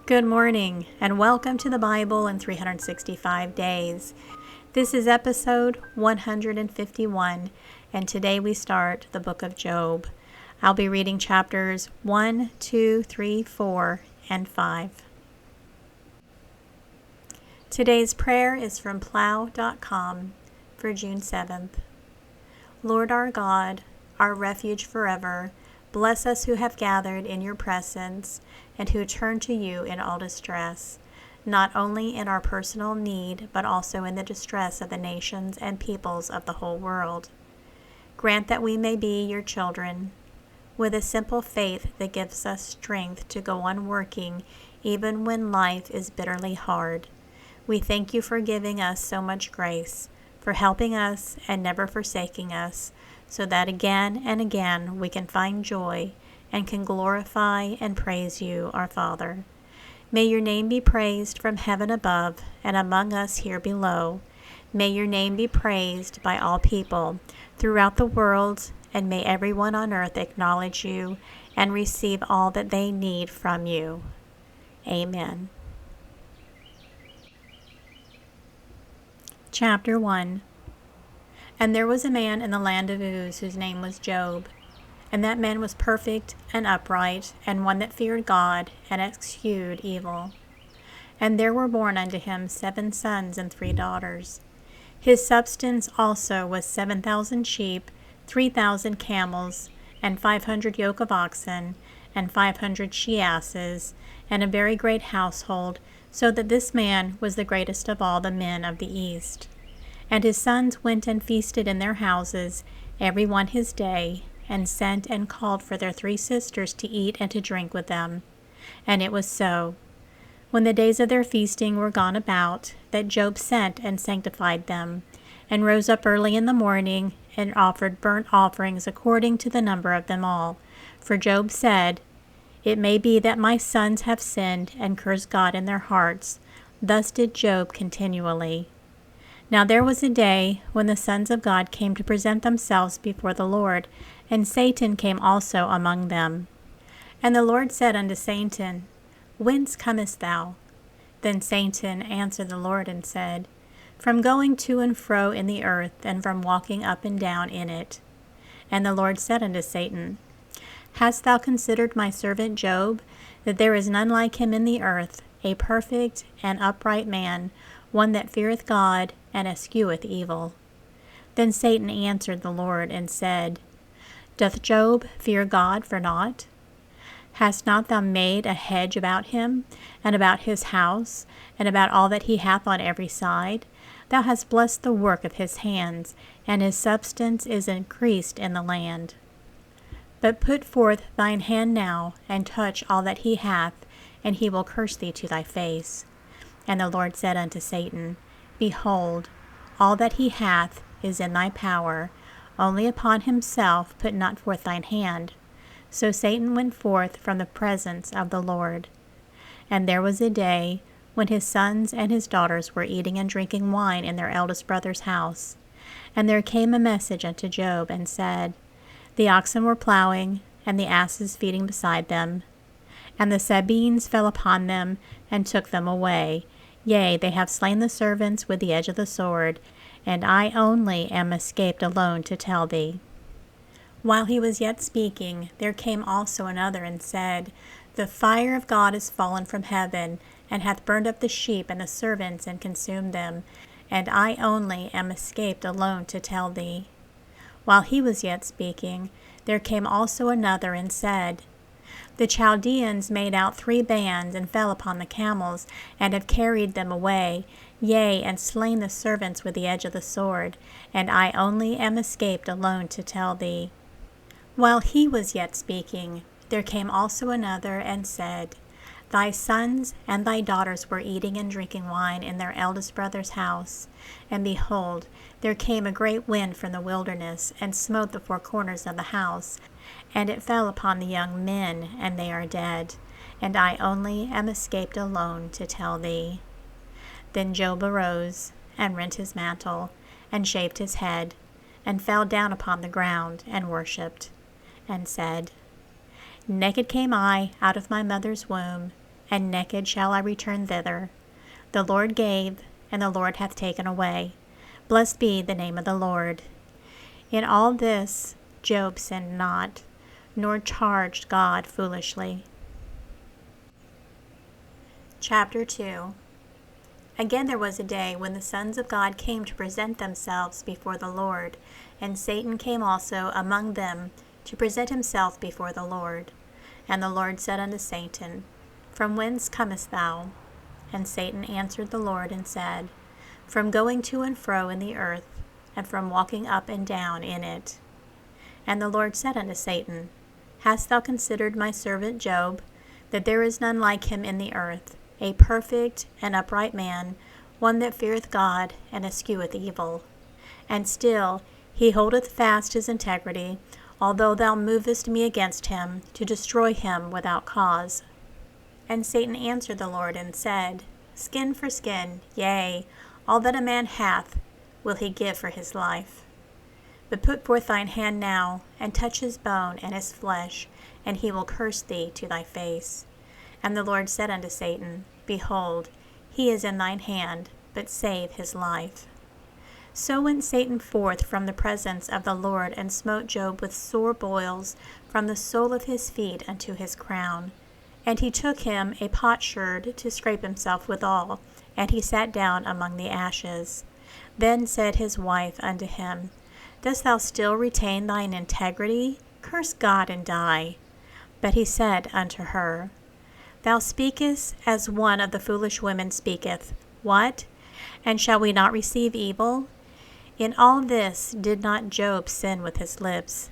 Good morning, and welcome to the Bible in 365 Days. This is episode 151, and today we start the book of Job. I'll be reading chapters 1, 2, 3, 4, and 5. Today's prayer is from plow.com for June 7th. Lord our God, our refuge forever, bless us who have gathered in your presence and who turn to you in all distress, not only in our personal need, but also in the distress of the nations and peoples of the whole world. Grant that we may be your children, with a simple faith that gives us strength to go on working even when life is bitterly hard. We thank you for giving us so much grace, for helping us and never forsaking us, so that again and again we can find joy and can glorify and praise you, our Father. May your name be praised from heaven above and among us here below. May your name be praised by all people throughout the world, and may everyone on earth acknowledge you and receive all that they need from you. Amen. Chapter 1. And there was a man in the land of Uz whose name was Job. And that man was perfect and upright, and one that feared God and eschewed evil. And there were born unto him 7 sons and 3 daughters. His substance also was 7,000 sheep, 3,000 camels, and 500 yoke of oxen, and 500 she-asses, and a very great household, so that this man was the greatest of all the men of the east. And his sons went and feasted in their houses, every one his day, and sent and called for their 3 sisters to eat and to drink with them. And it was so. When the days of their feasting were gone about, that Job sent and sanctified them, and rose up early in the morning, and offered burnt offerings according to the number of them all. For Job said, It may be that my sons have sinned and cursed God in their hearts. Thus did Job continually. Now there was a day when the sons of God came to present themselves before the Lord, and Satan came also among them. And the Lord said unto Satan, Whence comest thou? Then Satan answered the Lord and said, From going to and fro in the earth, and from walking up and down in it. And the Lord said unto Satan, Hast thou considered my servant Job, that there is none like him in the earth, a perfect and upright man, one that feareth God and escheweth evil? Then Satan answered the Lord and said, Doth Job fear God for naught? Hast not thou made a hedge about him, and about his house, and about all that he hath on every side? Thou hast blessed the work of his hands, and his substance is increased in the land. But put forth thine hand now, and touch all that he hath, and he will curse thee to thy face. And the Lord said unto Satan, Behold, all that he hath is in thy power, only upon himself put not forth thine hand. So Satan went forth from the presence of the Lord. And there was a day when his sons and his daughters were eating and drinking wine in their eldest brother's house. And there came a message unto Job, and said, The oxen were plowing, and the asses feeding beside them. And the Sabines fell upon them, and took them away. Yea, they have slain the servants with the edge of the sword, and I only am escaped alone to tell thee. While he was yet speaking, there came also another and said, The fire of God is fallen from heaven, and hath burned up the sheep and the servants, and consumed them, and I only am escaped alone to tell thee. While he was yet speaking, there came also another and said, The Chaldeans made out 3 bands, and fell upon the camels, and have carried them away, yea, and slain the servants with the edge of the sword, and I only am escaped alone to tell thee. While he was yet speaking, there came also another and said, Thy sons and thy daughters were eating and drinking wine in their eldest brother's house. And behold, there came a great wind from the wilderness, and smote the 4 corners of the house, and it fell upon the young men, and they are dead. And I only am escaped alone to tell thee. Then Job arose, and rent his mantle, and shaved his head, and fell down upon the ground, and worshipped, and said, Naked came I out of my mother's womb, and naked shall I return thither. The Lord gave, and the Lord hath taken away. Blessed be the name of the Lord. In all this Job sinned not, nor charged God foolishly. Chapter 2. Again there was a day when the sons of God came to present themselves before the Lord, and Satan came also among them to present himself before the Lord. And the Lord said unto Satan, From whence comest thou? And Satan answered the Lord and said, From going to and fro in the earth, and from walking up and down in it. And the Lord said unto Satan, Hast thou considered my servant Job, that there is none like him in the earth, a perfect and upright man, one that feareth God and escheweth evil? And still he holdeth fast his integrity, although thou movest me against him, to destroy him without cause. And Satan answered the Lord and said, Skin for skin, yea, all that a man hath will he give for his life. But put forth thine hand now, and touch his bone and his flesh, and he will curse thee to thy face. And the Lord said unto Satan, Behold, he is in thine hand, but save his life. So went Satan forth from the presence of the Lord, and smote Job with sore boils from the sole of his feet unto his crown. And he took him a potsherd to scrape himself withal, and he sat down among the ashes. Then said his wife unto him, Dost thou still retain thine integrity? Curse God and die. But he said unto her, Thou speakest as one of the foolish women speaketh. What? And shall we not receive evil? In all this did not Job sin with his lips.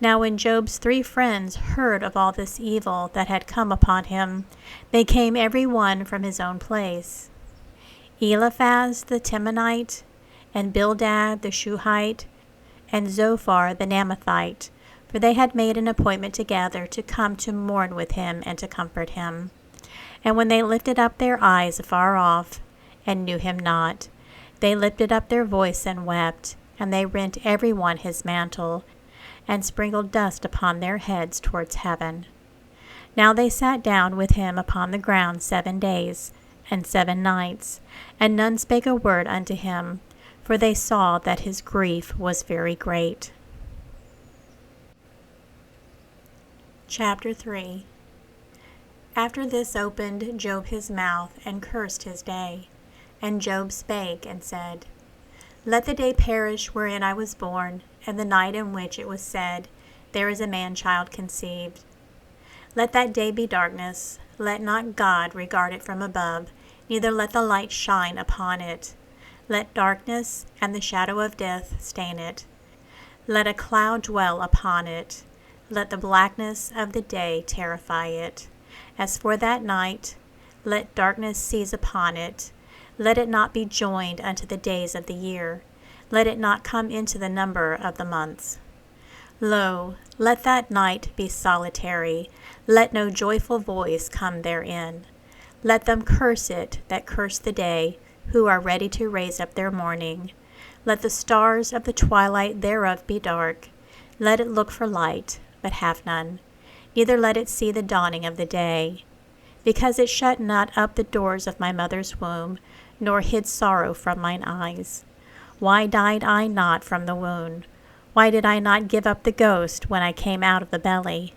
Now when Job's 3 friends heard of all this evil that had come upon him, they came every one from his own place. Eliphaz the Temanite, and Bildad the Shuhite, and Zophar the Naamathite, for they had made an appointment together to come to mourn with him and to comfort him. And when they lifted up their eyes afar off, and knew him not, they lifted up their voice and wept, and they rent every one his mantle, and sprinkled dust upon their heads towards heaven. Now they sat down with him upon the ground 7 days and 7 nights, and none spake a word unto him, for they saw that his grief was very great. Chapter 3. After this opened Job his mouth, and cursed his day. And Job spake, and said, Let the day perish wherein I was born, and the night in which it was said, There is a man-child conceived. Let that day be darkness, let not God regard it from above, neither let the light shine upon it. Let darkness and the shadow of death stain it. Let a cloud dwell upon it. Let the blackness of the day terrify it. As for that night, let darkness seize upon it. Let it not be joined unto the days of the year. Let it not come into the number of the months. Lo, let that night be solitary. Let no joyful voice come therein. Let them curse it that curse the day, who are ready to raise up their mourning. Let the stars of the twilight thereof be dark. Let it look for light, but have none. Neither let it see the dawning of the day. Because it shut not up the doors of my mother's womb, nor hid sorrow from mine eyes. Why died I not from the wound? Why did I not give up the ghost when I came out of the belly?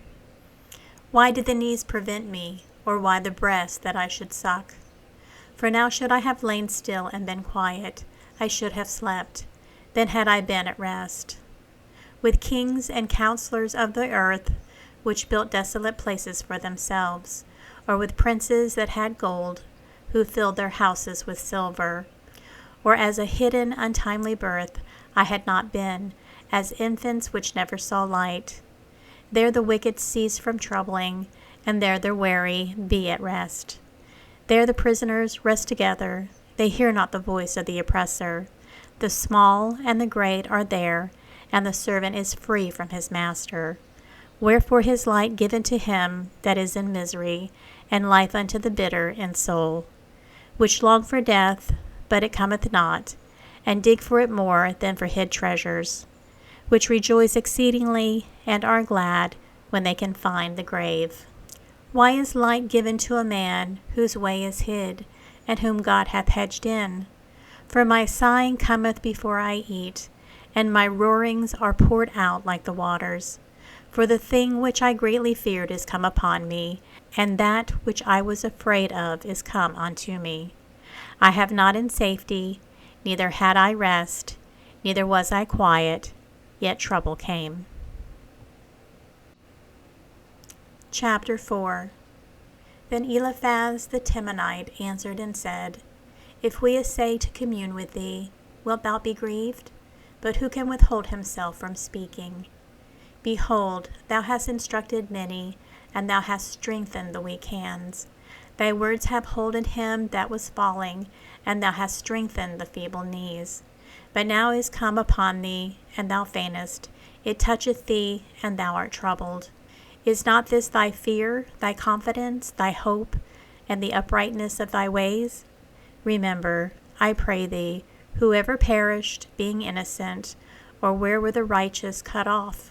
Why did the knees prevent me, or why the breast that I should suck? For now should I have lain still and been quiet, I should have slept, then had I been at rest. With kings and counselors of the earth, which built desolate places for themselves, or with princes that had gold, who filled their houses with silver. Or as a hidden, untimely birth I had not been, as infants which never saw light. There the wicked cease from troubling, and there the weary be at rest. There the prisoners rest together, they hear not the voice of the oppressor. The small and the great are there, and the servant is free from his master. Wherefore his light given to him that is in misery, and life unto the bitter in soul, which long for death, but it cometh not, and dig for it more than for hid treasures, which rejoice exceedingly, and are glad when they can find the grave. Why is light given to a man whose way is hid, and whom God hath hedged in? For my sighing cometh before I eat, and my roarings are poured out like the waters. For the thing which I greatly feared is come upon me, and that which I was afraid of is come unto me. I have not in safety, neither had I rest, neither was I quiet, yet trouble came. Chapter 4. Then Eliphaz the Temanite answered and said, If we essay to commune with thee, wilt thou be grieved? But who can withhold himself from speaking? Behold, thou hast instructed many, and thou hast strengthened the weak hands. Thy words have holden him that was falling, and thou hast strengthened the feeble knees. But now is come upon thee, and thou faintest. It toucheth thee, and thou art troubled. Is not this thy fear, thy confidence, thy hope, and the uprightness of thy ways? Remember, I pray thee, whoever perished, being innocent, or where were the righteous cut off?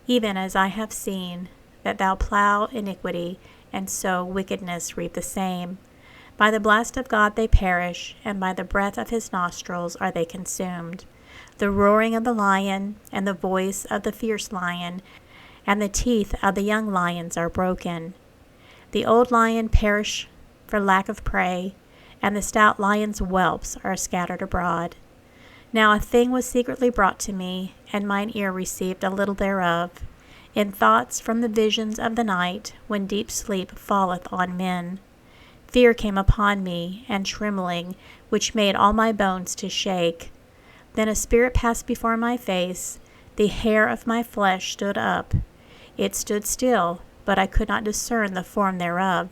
Even as I have seen, that thou plough iniquity, and sow wickedness reap the same. By the blast of God they perish, and by the breath of his nostrils are they consumed. The roaring of the lion, and the voice of the fierce lion, and the teeth of the young lions are broken. The old lion perish for lack of prey, and the stout lion's whelps are scattered abroad. Now a thing was secretly brought to me, and mine ear received a little thereof, in thoughts from the visions of the night, when deep sleep falleth on men. Fear came upon me, and trembling, which made all my bones to shake. Then a spirit passed before my face, the hair of my flesh stood up. It stood still, but I could not discern the form thereof.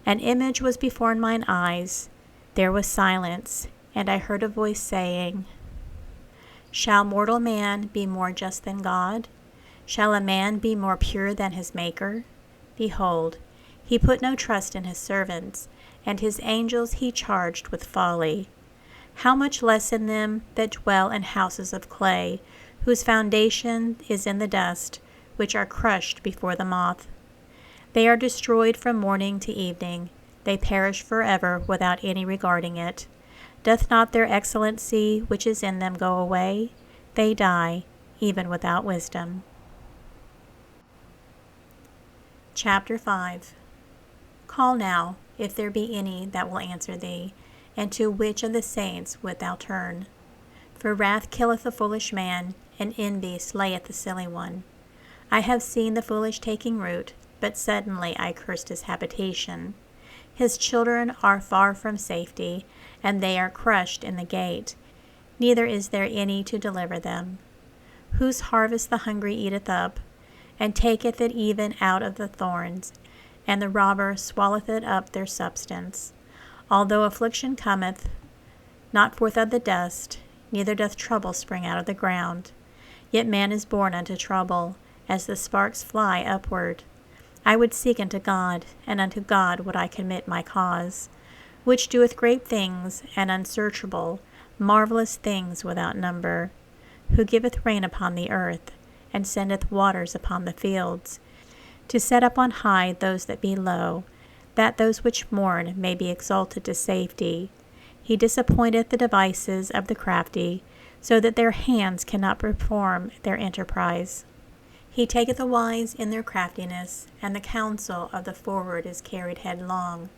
An image was before mine eyes. There was silence, and I heard a voice saying, Shall mortal man be more just than God? Shall a man be more pure than his Maker? Behold, he put no trust in his servants, and his angels he charged with folly. How much less in them that dwell in houses of clay, whose foundation is in the dust, which are crushed before the moth. They are destroyed from morning to evening. They perish forever without any regarding it. Doth not their excellency which is in them go away? They die, even without wisdom. Chapter 5. Call now, if there be any that will answer thee, and to which of the saints wilt thou turn? For wrath killeth the foolish man, and envy slayeth the silly one. I have seen the foolish taking root, but suddenly I cursed his habitation. His children are far from safety, and they are crushed in the gate. Neither is there any to deliver them. Whose harvest the hungry eateth up, and taketh it even out of the thorns, and the robber swalloweth it up their substance. Although affliction cometh not forth of the dust, neither doth trouble spring out of the ground, yet man is born unto trouble, as the sparks fly upward. I would seek unto God, and unto God would I commit my cause, which doeth great things, and unsearchable, marvelous things without number, who giveth rain upon the earth, and sendeth waters upon the fields, to set up on high those that be low, that those which mourn may be exalted to safety. He disappointeth the devices of the crafty, so that their hands cannot perform their enterprise. He taketh the wise in their craftiness, and the counsel of the forward is carried headlong.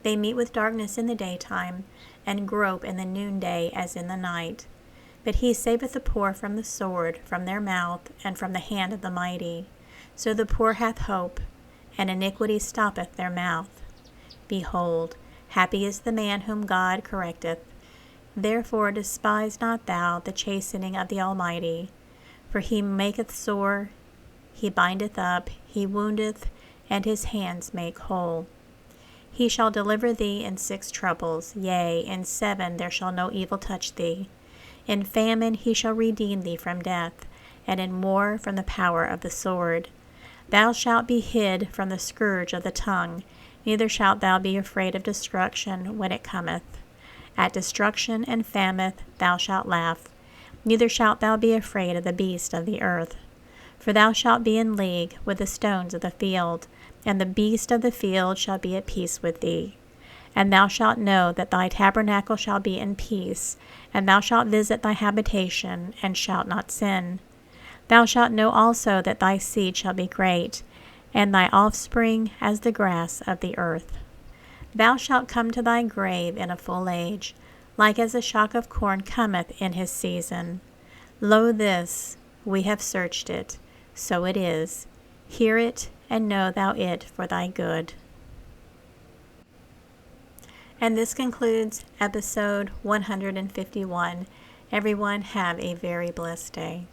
They meet with darkness in the daytime, and grope in the noonday as in the night. But he saveth the poor from the sword, from their mouth, and from the hand of the mighty. So the poor hath hope, and iniquity stoppeth their mouth. Behold, happy is the man whom God correcteth. Therefore despise not thou the chastening of the Almighty, for he maketh sore, he bindeth up, he woundeth, and his hands make whole. He shall deliver thee in 6 troubles, yea, in 7 there shall no evil touch thee. In famine he shall redeem thee from death, and in war from the power of the sword. Thou shalt be hid from the scourge of the tongue, neither shalt thou be afraid of destruction when it cometh. At destruction and famine thou shalt laugh, neither shalt thou be afraid of the beast of the earth. For thou shalt be in league with the stones of the field, and the beast of the field shall be at peace with thee. And thou shalt know that thy tabernacle shall be in peace, and thou shalt visit thy habitation, and shalt not sin. Thou shalt know also that thy seed shall be great, and thy offspring as the grass of the earth. Thou shalt come to thy grave in a full age, like as a shock of corn cometh in his season. Lo this, we have searched it, so it is. Hear it, and know thou it for thy good. And this concludes episode 151. Everyone have a very blessed day.